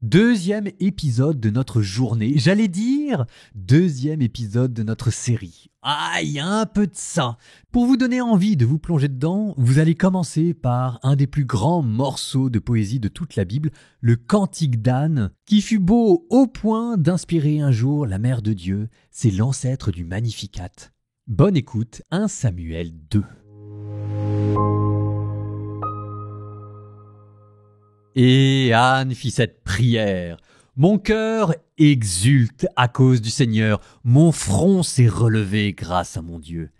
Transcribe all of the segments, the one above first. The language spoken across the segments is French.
Deuxième épisode de notre journée, j'allais dire deuxième épisode de notre série. Ah, il y a un peu de ça. Pour vous donner envie de vous plonger dedans, vous allez commencer par un des plus grands morceaux de poésie de toute la Bible, le Cantique d'Anne, qui fut beau au point d'inspirer un jour la Mère de Dieu. C'est l'ancêtre du Magnificat. Bonne écoute, 1 Samuel 2. Et Anne fit cette prière. Mon cœur exulte à cause du Seigneur. Mon front s'est relevé grâce à mon Dieu.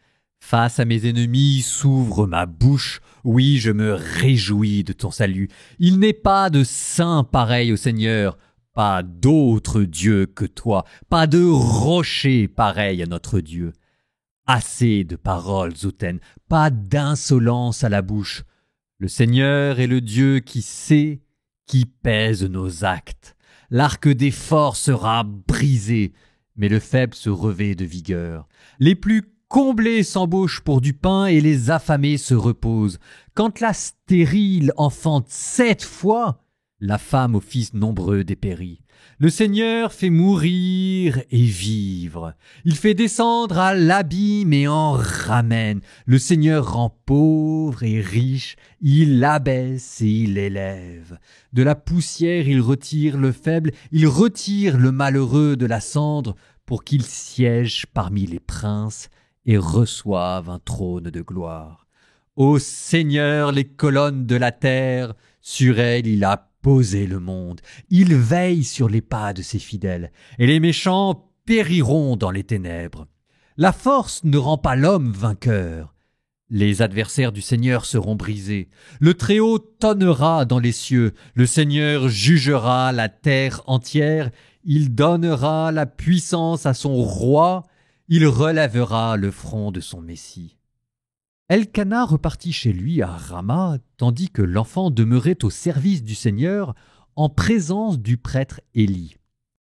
Face à mes ennemis s'ouvre ma bouche. Oui, je me réjouis de ton salut. Il n'est pas de saint pareil au Seigneur. Pas d'autre Dieu que toi. Pas de rocher pareil à notre Dieu. Assez de paroles hautaines. Pas d'insolence à la bouche. Le Seigneur est le Dieu qui sait, qui pèse nos actes. L'arc des forts sera brisé, mais le faible se revêt de vigueur. Les plus comblés s'embauchent pour du pain et les affamés se reposent. Quand la stérile enfante 7 fois, la femme aux fils nombreux dépérit. Le Seigneur fait mourir et vivre. Il fait descendre à l'abîme et en ramène. Le Seigneur rend pauvre et riche. Il abaisse et il élève. De la poussière, il retire le faible. Il retire le malheureux de la cendre pour qu'il siège parmi les princes et reçoive un trône de gloire. Ô Seigneur, les colonnes de la terre, sur elles il a posé le monde. Il veille sur les pas de ses fidèles, et les méchants périront dans les ténèbres. La force ne rend pas l'homme vainqueur. Les adversaires du Seigneur seront brisés. Le Très-Haut tonnera dans les cieux. Le Seigneur jugera la terre entière. Il donnera la puissance à son roi. Il relèvera le front de son Messie. Elkana repartit chez lui à Rama, tandis que l'enfant demeurait au service du Seigneur en présence du prêtre Élie.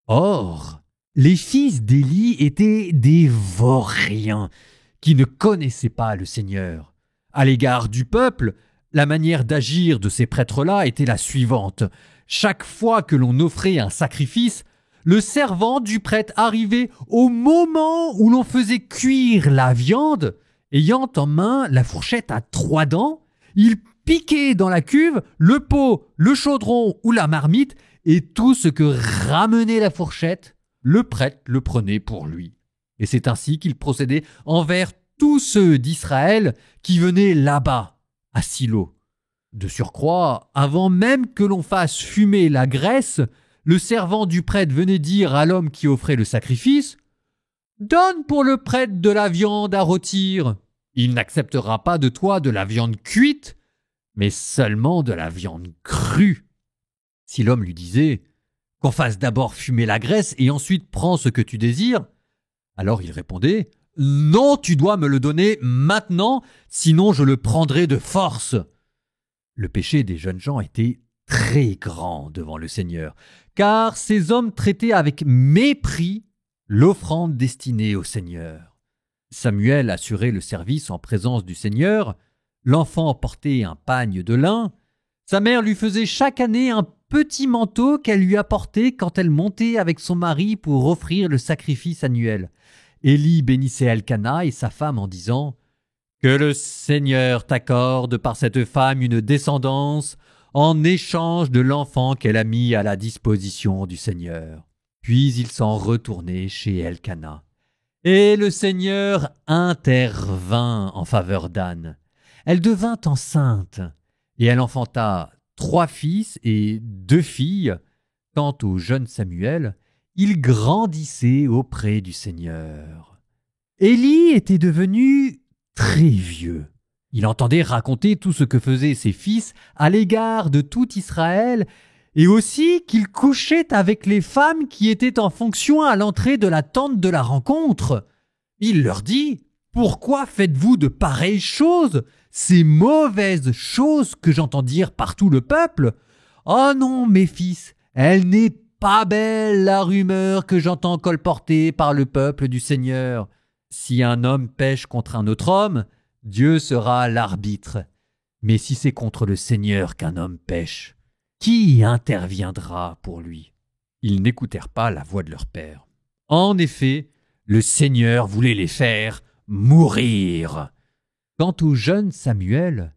Or, les fils d'Élie étaient des vauriens qui ne connaissaient pas le Seigneur. À l'égard du peuple, la manière d'agir de ces prêtres-là était la suivante. Chaque fois que l'on offrait un sacrifice, le servant du prêtre arrivait au moment où l'on faisait cuire la viande. Ayant en main la fourchette à 3 dents, il piquait dans la cuve le pot, le chaudron ou la marmite, et tout ce que ramenait la fourchette, le prêtre le prenait pour lui. Et c'est ainsi qu'il procédait envers tous ceux d'Israël qui venaient là-bas, à Silo. De surcroît, avant même que l'on fasse fumer la graisse, le servant du prêtre venait dire à l'homme qui offrait le sacrifice: donne pour le prêtre de la viande à rôtir. Il n'acceptera pas de toi de la viande cuite, mais seulement de la viande crue. Si l'homme lui disait qu'on fasse d'abord fumer la graisse et ensuite prends ce que tu désires, alors il répondait: non, tu dois me le donner maintenant, sinon je le prendrai de force. Le péché des jeunes gens était très grand devant le Seigneur, car ces hommes traitaient avec mépris l'offrande destinée au Seigneur. Samuel assurait le service en présence du Seigneur. L'enfant portait un pagne de lin. Sa mère lui faisait chaque année un petit manteau qu'elle lui apportait quand elle montait avec son mari pour offrir le sacrifice annuel. Élie bénissait Elkana et sa femme en disant: « Que le Seigneur t'accorde par cette femme une descendance en échange de l'enfant qu'elle a mis à la disposition du Seigneur. » Puis il s'en retournait chez Elkana. Et le Seigneur intervint en faveur d'Anne. Elle devint enceinte, et elle enfanta 3 fils et 2 filles. Quant au jeune Samuel, il grandissait auprès du Seigneur. Élie était devenu très vieux. Il entendait raconter tout ce que faisaient ses fils à l'égard de tout Israël, et aussi qu'il couchait avec les femmes qui étaient en fonction à l'entrée de la tente de la rencontre. Il leur dit: « Pourquoi faites-vous de pareilles choses, ces mauvaises choses que j'entends dire par tout le peuple? Oh non, mes fils, elle n'est pas belle la rumeur que j'entends colporter par le peuple du Seigneur. Si un homme pêche contre un autre homme, Dieu sera l'arbitre. Mais si c'est contre le Seigneur qu'un homme pêche, qui interviendra pour lui ?» Ils n'écoutèrent pas la voix de leur père. En effet, le Seigneur voulait les faire mourir. Quant au jeune Samuel,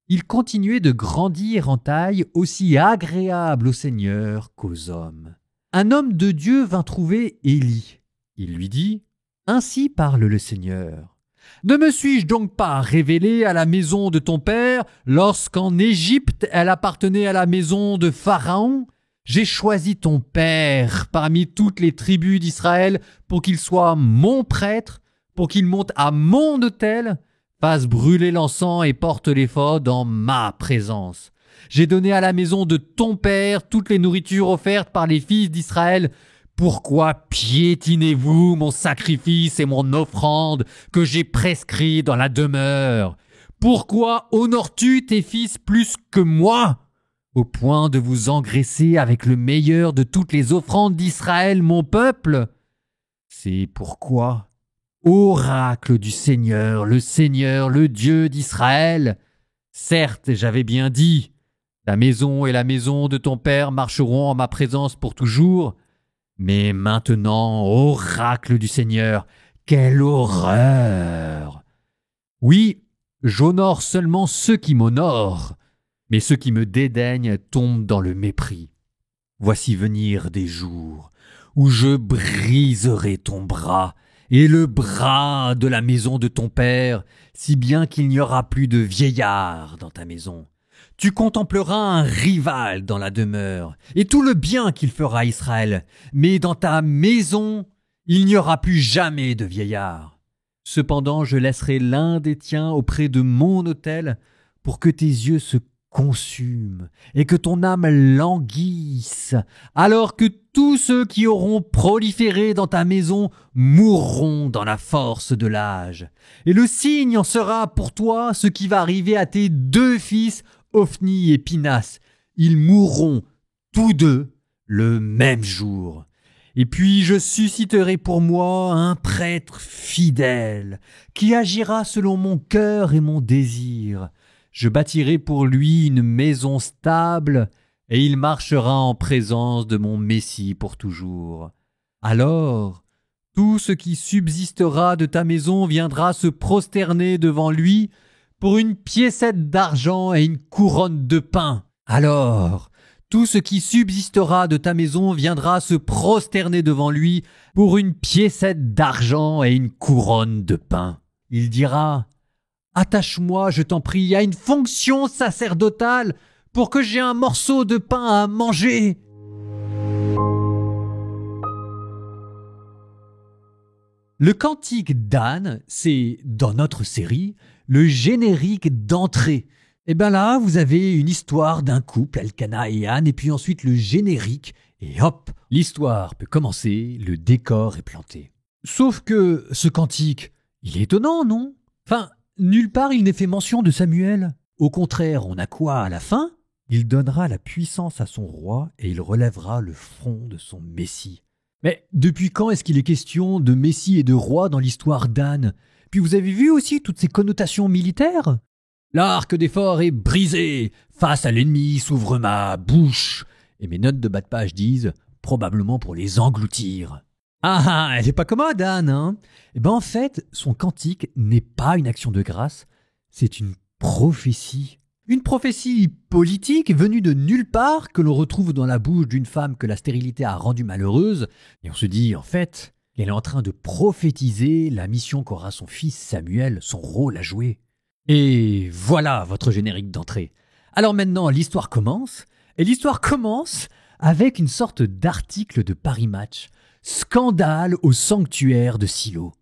il continuait de grandir en taille, aussi agréable au Seigneur qu'aux hommes. Un homme de Dieu vint trouver Élie. Il lui dit « Ainsi parle le Seigneur. Ne me suis-je donc pas révélé à la maison de ton père lorsqu'en Égypte elle appartenait à la maison de Pharaon ? J'ai choisi ton père parmi toutes les tribus d'Israël pour qu'il soit mon prêtre, pour qu'il monte à mon autel, fasse brûler l'encens et porte l'éphod en ma présence. J'ai donné à la maison de ton père toutes les nourritures offertes par les fils d'Israël. Pourquoi piétinez-vous mon sacrifice et mon offrande que j'ai prescrit dans la demeure? Pourquoi honores-tu tes fils plus que moi, au point de vous engraisser avec le meilleur de toutes les offrandes d'Israël, mon peuple? C'est pourquoi, oracle du Seigneur, le Dieu d'Israël, certes, j'avais bien dit, ta maison et la maison de ton père marcheront en ma présence pour toujours, mais maintenant, oracle du Seigneur, quelle horreur! Oui, j'honore seulement ceux qui m'honorent, mais ceux qui me dédaignent tombent dans le mépris. Voici venir des jours où je briserai ton bras et le bras de la maison de ton père, si bien qu'il n'y aura plus de vieillards dans ta maison. Tu contempleras un rival dans la demeure, et tout le bien qu'il fera à Israël, mais dans ta maison, il n'y aura plus jamais de vieillard. Cependant, je laisserai l'un des tiens auprès de mon autel, pour que tes yeux se consument, et que ton âme languisse, alors que tous ceux qui auront proliféré dans ta maison mourront dans la force de l'âge. Et le signe en sera pour toi ce qui va arriver à tes deux fils, Ophni et Pinas. Ils mourront tous deux le même jour. Et puis je susciterai pour moi un prêtre fidèle, qui agira selon mon cœur et mon désir. Je bâtirai pour lui une maison stable, et il marchera en présence de mon Messie pour toujours. Alors, tout ce qui subsistera de ta maison viendra se prosterner devant lui pour une piécette d'argent et une couronne de pain. Alors, tout ce qui subsistera de ta maison viendra se prosterner devant lui pour une piécette d'argent et une couronne de pain. Il dira « Attache-moi, je t'en prie, à une fonction sacerdotale pour que j'aie un morceau de pain à manger. » Le cantique d'Anne, c'est, dans notre série, le générique d'entrée. Et bien là, vous avez une histoire d'un couple, Elkana et Anne, et puis ensuite le générique, et hop, l'histoire peut commencer, le décor est planté. Sauf que ce cantique, il est étonnant, non? Enfin, nulle part il n'est fait mention de Samuel. Au contraire, on a quoi à la fin? Il donnera la puissance à son roi et il relèvera le front de son Messie. Mais depuis quand est-ce qu'il est question de Messie et de roi dans l'histoire d'Anne? Puis vous avez vu aussi toutes ces connotations militaires? L'arc des forts est brisé, face à l'ennemi s'ouvre ma bouche. Et mes notes de bas de page disent probablement pour les engloutir. Ah, elle est pas commode, Anne, hein? Eh ben en fait, son cantique n'est pas une action de grâce, c'est une prophétie. Une prophétie politique venue de nulle part que l'on retrouve dans la bouche d'une femme que la stérilité a rendue malheureuse. Et on se dit, en fait, qu'elle est en train de prophétiser la mission qu'aura son fils Samuel, son rôle à jouer. Et voilà votre générique d'entrée. Alors maintenant, l'histoire commence. Et l'histoire commence avec une sorte d'article de Paris Match. Scandale au sanctuaire de Silo.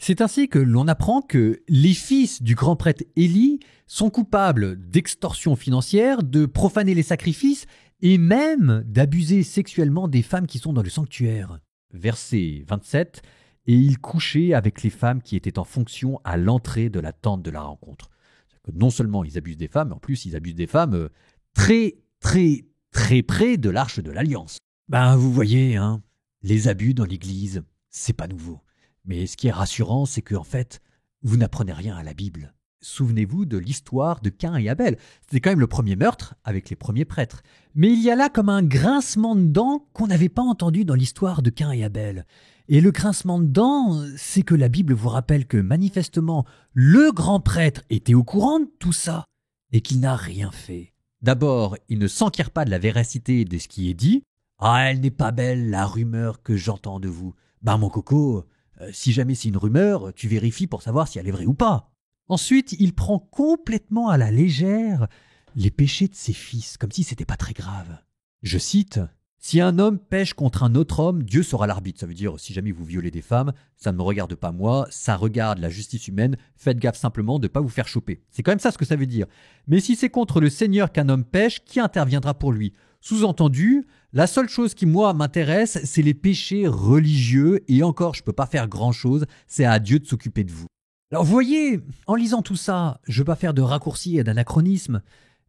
C'est ainsi que l'on apprend que les fils du grand prêtre Élie sont coupables d'extorsion financière, de profaner les sacrifices et même d'abuser sexuellement des femmes qui sont dans le sanctuaire. Verset 27, et ils couchaient avec les femmes qui étaient en fonction à l'entrée de la tente de la rencontre. C'est-à-dire que non seulement ils abusent des femmes, mais en plus ils abusent des femmes très près de l'arche de l'Alliance. Ben vous voyez, hein, les abus dans l'Église, c'est pas nouveau. Mais ce qui est rassurant, c'est qu'en fait, vous n'apprenez rien à la Bible. Souvenez-vous de l'histoire de Caïn et Abel. C'était quand même le premier meurtre avec les premiers prêtres. Mais il y a là comme un grincement de dents qu'on n'avait pas entendu dans l'histoire de Caïn et Abel. Et le grincement de dents, c'est que la Bible vous rappelle que manifestement, le grand prêtre était au courant de tout ça et qu'il n'a rien fait. D'abord, il ne s'enquiert pas de la véracité de ce qui est dit. « Ah, elle n'est pas belle, la rumeur que j'entends de vous. » Ben mon coco, si jamais c'est une rumeur, tu vérifies pour savoir si elle est vraie ou pas. Ensuite, il prend complètement à la légère les péchés de ses fils, comme si c'était pas très grave. Je cite « Si un homme pêche contre un autre homme, Dieu sera l'arbitre. » Ça veut dire, si jamais vous violez des femmes, ça ne me regarde pas moi, ça regarde la justice humaine, faites gaffe simplement de ne pas vous faire choper. C'est quand même ça ce que ça veut dire. Mais si c'est contre le Seigneur qu'un homme pêche, qui interviendra pour lui ? Sous-entendu, la seule chose qui, moi, m'intéresse, c'est les péchés religieux, et encore, je ne peux pas faire grand-chose, c'est à Dieu de s'occuper de vous. Alors vous voyez, en lisant tout ça, je ne veux pas faire de raccourcis et d'anachronisme,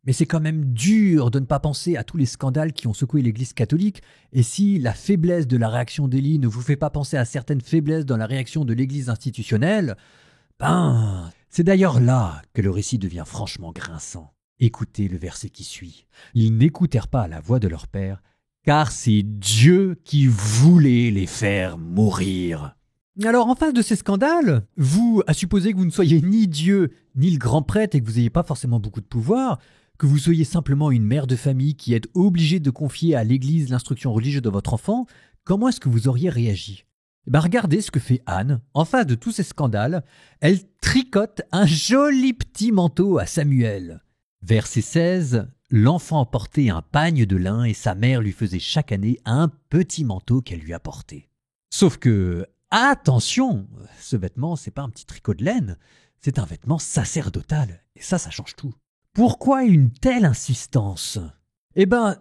mais c'est quand même dur de ne pas penser à tous les scandales qui ont secoué l'Église catholique, et si la faiblesse de la réaction d'Élie ne vous fait pas penser à certaines faiblesses dans la réaction de l'Église institutionnelle, c'est d'ailleurs là que le récit devient franchement grinçant. Écoutez le verset qui suit. « Ils n'écoutèrent pas la voix de leur père, car c'est Dieu qui voulait les faire mourir. » Alors, en face de ces scandales, vous, à supposer que vous ne soyez ni Dieu, ni le grand prêtre et que vous n'ayez pas forcément beaucoup de pouvoir, que vous soyez simplement une mère de famille qui est obligée de confier à l'Église l'instruction religieuse de votre enfant, comment est-ce que vous auriez réagi ? Regardez ce que fait Anne. En face de tous ces scandales, elle tricote un joli petit manteau à Samuel. Verset 16, l'enfant portait un pagne de lin et sa mère lui faisait chaque année un petit manteau qu'elle lui apportait. Sauf que, attention, ce vêtement, c'est pas un petit tricot de laine, c'est un vêtement sacerdotal. Et ça change tout. Pourquoi une telle insistance ?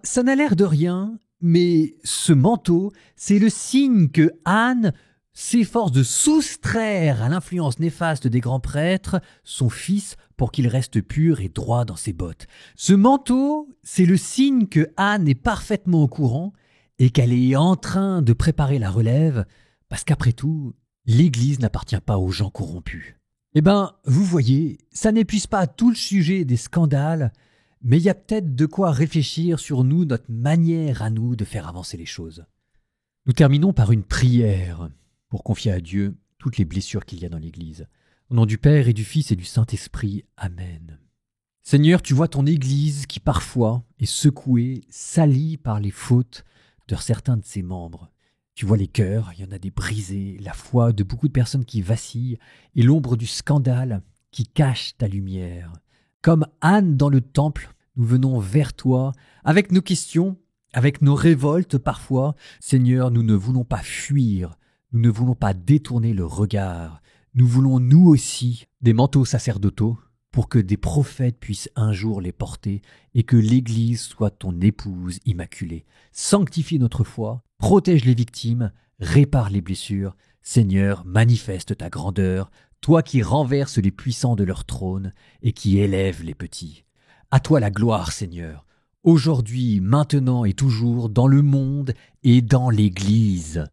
Ça n'a l'air de rien, mais ce manteau, c'est le signe que Anne s'efforce de soustraire à l'influence néfaste des grands prêtres son fils pour qu'il reste pur et droit dans ses bottes. Ce manteau, c'est le signe que Anne est parfaitement au courant et qu'elle est en train de préparer la relève, parce qu'après tout, l'Église n'appartient pas aux gens corrompus. Vous voyez, ça n'épuise pas tout le sujet des scandales, mais il y a peut-être de quoi réfléchir sur nous, notre manière à nous de faire avancer les choses. Nous terminons par une prière pour confier à Dieu toutes les blessures qu'il y a dans l'Église. Au nom du Père et du Fils et du Saint-Esprit. Amen. Seigneur, tu vois ton Église qui parfois est secouée, salie par les fautes de certains de ses membres. Tu vois les cœurs, il y en a des brisés, la foi de beaucoup de personnes qui vacillent et l'ombre du scandale qui cache ta lumière. Comme Anne dans le temple, nous venons vers toi avec nos questions, avec nos révoltes parfois. Seigneur, nous ne voulons pas fuir, nous ne voulons pas détourner le regard. Nous voulons nous aussi des manteaux sacerdotaux pour que des prophètes puissent un jour les porter et que l'Église soit ton épouse immaculée. Sanctifie notre foi, protège les victimes, répare les blessures. Seigneur, manifeste ta grandeur, toi qui renverses les puissants de leur trône et qui élèves les petits. À toi la gloire, Seigneur, aujourd'hui, maintenant et toujours, dans le monde et dans l'Église.